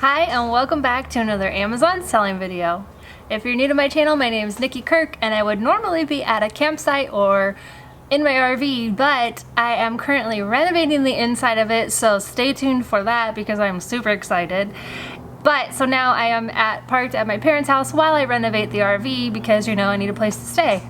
Hi and welcome back to another Amazon selling video. If you're new to my channel, my name is Nikki Kirk and I would normally be at a campsite or in my RV, but I am currently renovating the inside of it, so stay tuned for that because I'm super excited. So now I am parked at my parents' house while I renovate the RV because, you know, I need a place to stay.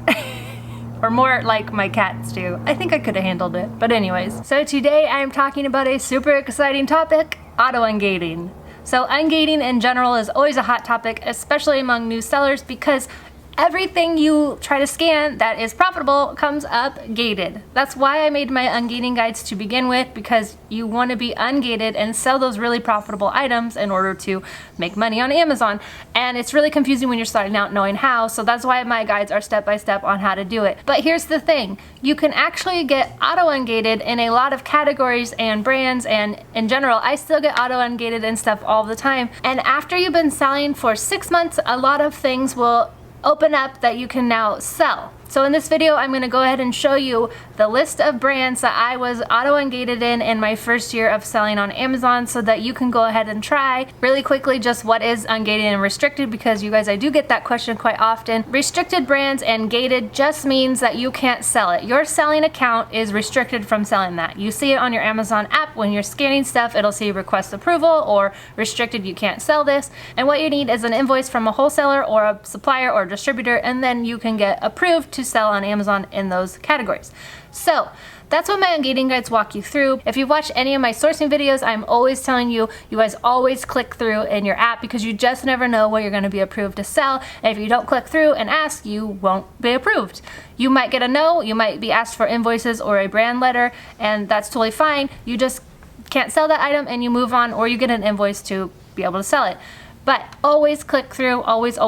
Or more like my cats do. I think I could have handled it, but anyways. So today I am talking about a super exciting topic, auto-ungating. So ungating in general is always a hot topic, especially among new sellers, because everything you try to scan that is profitable comes up gated. That's why I made my ungating guides to begin with, because you want to be ungated and sell those really profitable items in order to make money on Amazon. And it's really confusing when you're starting out knowing how, so that's why my guides are step by step on how to do it. But here's the thing, you can actually get auto-ungated in a lot of categories and brands, and in general, I still get auto-ungated and stuff all the time. And after you've been selling for 6 months, a lot of things will open up that you can now sell. So in this video, I'm going to go ahead and show you the list of brands that I was auto-ungated in my first year of selling on Amazon, so that you can go ahead and try really quickly just what is ungated and restricted, because you guys, I do get that question quite often. Restricted brands and gated just means that you can't sell it. Your selling account is restricted from selling that. You see it on your Amazon app when you're scanning stuff, it'll say request approval or restricted, you can't sell this. And what you need is an invoice from a wholesaler or a supplier or distributor, and then you can get approved to sell on Amazon in those categories. So that's what my ungating guides walk you through. If you've watched any of my sourcing videos, I'm always telling you, you guys always click through in your app, because you just never know what you're going to be approved to sell. And if you don't click through and ask, you won't be approved. You might get a no, you might be asked for invoices or a brand letter, and that's totally fine. You just can't sell that item and you move on, or you get an invoice to be able to sell it. But always click through, always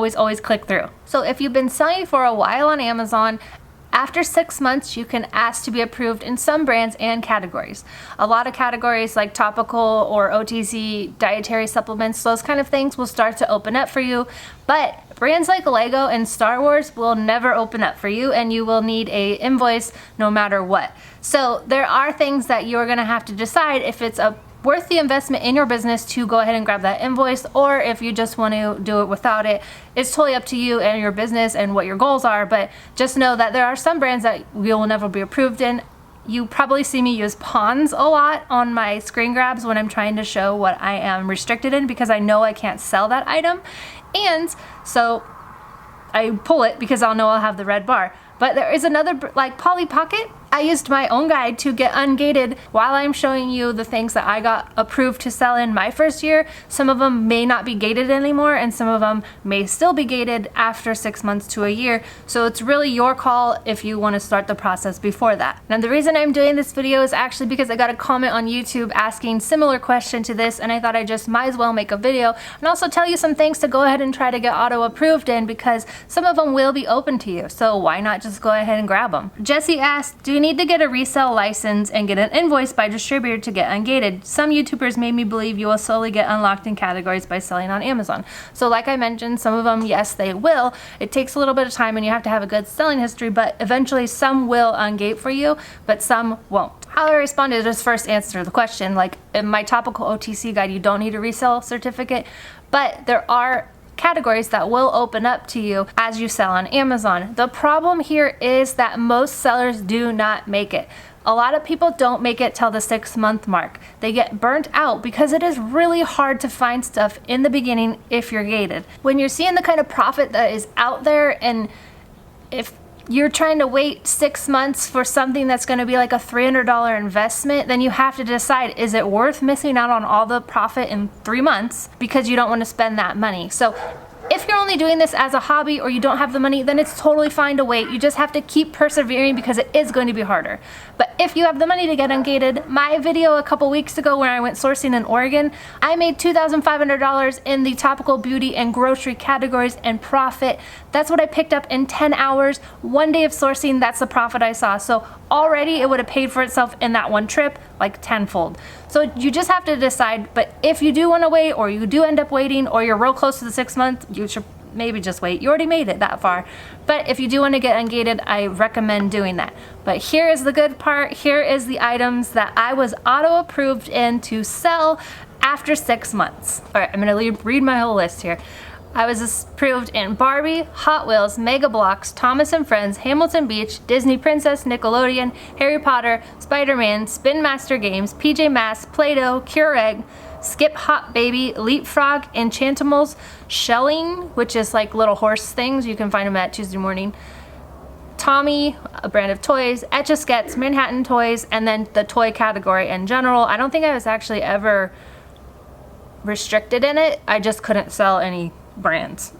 click through. So if you've been selling for a while on Amazon, after 6 months, you can ask to be approved in some brands and categories. A lot of categories like Topical or OTC, dietary supplements, those kind of things will start to open up for you. But brands like Lego and Star Wars will never open up for you, and you will need a invoice no matter what. So there are things that you're gonna have to decide if it's worth the investment in your business to go ahead and grab that invoice, or if you just want to do it without it. It's totally up to you and your business and what your goals are, but just know that there are some brands that you will never be approved in. You probably see me use pawns a lot on my screen grabs when I'm trying to show what I am restricted in, because I know I can't sell that item, and so I pull it because I'll know I'll have the red bar. But there is another, like Polly Pocket. I used my own guide to get ungated while I'm showing you the things that I got approved to sell in my first year. Some of them may not be gated anymore, and some of them may still be gated after 6 months to a year. So it's really your call if you want to start the process before that. Now the reason I'm doing this video is actually because I got a comment on YouTube asking similar question to this, and I thought I just might as well make a video and also tell you some things to go ahead and try to get auto approved in, because some of them will be open to you. So why not just go ahead and grab them? Jesse asked, do you need to get a resale license and get an invoice by distributor to get ungated? Some YouTubers made me believe you will slowly get unlocked in categories by selling on Amazon. So like I mentioned, some of them, yes, they will. It takes a little bit of time and you have to have a good selling history, but eventually some will ungate for you, but some won't. How I responded is first answer the question. Like in my Topical OTC guide, you don't need a resale certificate, but there are categories that will open up to you as you sell on Amazon. The problem here is that most sellers do not make it. A lot of people don't make it till the 6 month mark. They get burnt out because it is really hard to find stuff in the beginning if you're gated. When you're seeing the kind of profit that is out there, and if you're trying to wait 6 months for something that's going to be like a $300 investment, then you have to decide, is it worth missing out on all the profit in 3 months because you don't want to spend that money? So if you're only doing this as a hobby or you don't have the money, then it's totally fine to wait. You just have to keep persevering because it is going to be harder. But if you have the money to get ungated, my video a couple weeks ago when I went sourcing in Oregon, I made $2,500 in the topical, beauty, and grocery categories and profit. That's what I picked up in 10 hours, 1 day of sourcing. That's the profit I saw. So already it would have paid for itself in that one trip, like tenfold. So you just have to decide. But if you do want to wait, or you do end up waiting, or you're real close to the 6 months, you should maybe just wait. You already made it that far. But if you do want to get ungated, I recommend doing that. But here is the good part. Here is the items that I was auto approved in to sell after 6 months. All right, I'm gonna read my whole list here. I was approved in Barbie, Hot Wheels, Mega Bloks, Thomas & Friends, Hamilton Beach, Disney Princess, Nickelodeon, Harry Potter, Spider-Man, Spin Master Games, PJ Masks, Play-Doh, Keurig, Skip Hop Baby, Leapfrog, Enchantimals, Shelling, which is like little horse things. You can find them at Tuesday Morning. Tommy, a brand of toys, Etch-a-Sketch, Manhattan Toys, and then the toy category in general. I don't think I was actually ever restricted in it. I just couldn't sell any brands.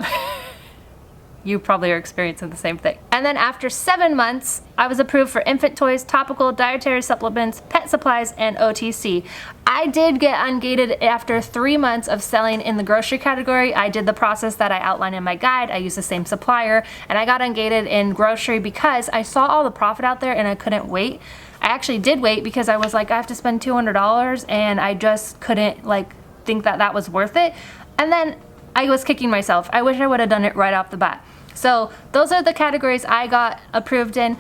You probably are experiencing the same thing. And then after 7 months, I was approved for infant toys, topical, dietary supplements, pet supplies, and OTC. I did get ungated after 3 months of selling in the grocery category. I did the process that I outlined in my guide. I used the same supplier, and I got ungated in grocery because I saw all the profit out there and I couldn't wait. I actually did wait because I was like, I have to spend $200 and I just couldn't like think that that was worth it. And then I was kicking myself. I wish I would have done it right off the bat. So those are the categories I got approved in.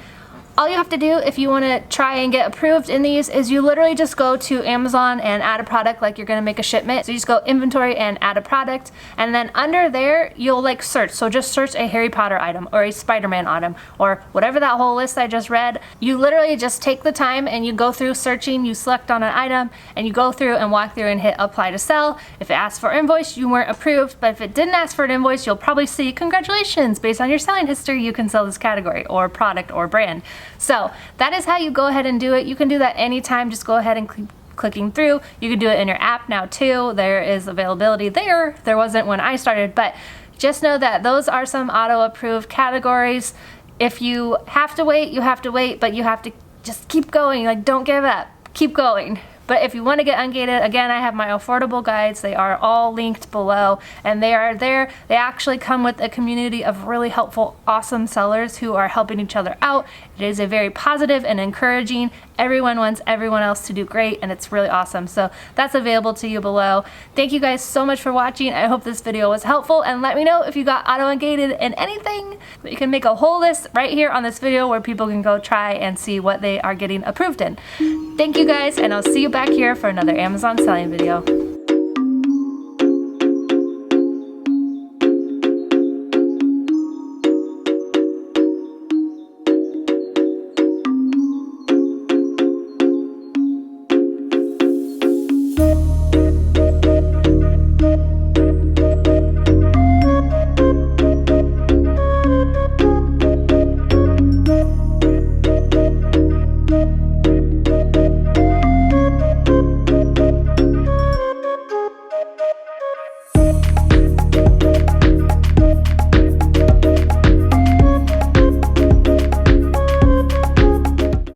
All you have to do if you want to try and get approved in these is you literally just go to Amazon and add a product like you're going to make a shipment. So you just go inventory and add a product, and then under there you'll like search. So just search a Harry Potter item or a Spider-Man item or whatever that whole list I just read. You literally just take the time and you go through searching, you select on an item and you go through and walk through and hit apply to sell. If it asks for invoice, you weren't approved, but if it didn't ask for an invoice, you'll probably see congratulations, based on your selling history you can sell this category or product or brand. So that is how you go ahead and do it. You can do that anytime. Just go ahead and keep clicking through. You can do it in your app now too. There is availability there. There wasn't when I started, but just know that those are some auto-approved categories. If you have to wait, you have to wait, but you have to just keep going. Like, don't give up. Keep going. But if you want to get ungated, again, I have my affordable guides. They are all linked below, and they are there. They actually come with a community of really helpful, awesome sellers who are helping each other out. It is a very positive and encouraging. Everyone wants everyone else to do great, and it's really awesome. So that's available to you below. Thank you guys so much for watching. I hope this video was helpful, and let me know if you got auto-ungated in anything. You can make a whole list right here on this video where people can go try and see what they are getting approved in. Thank you guys, and I'll see you back here for another Amazon selling video.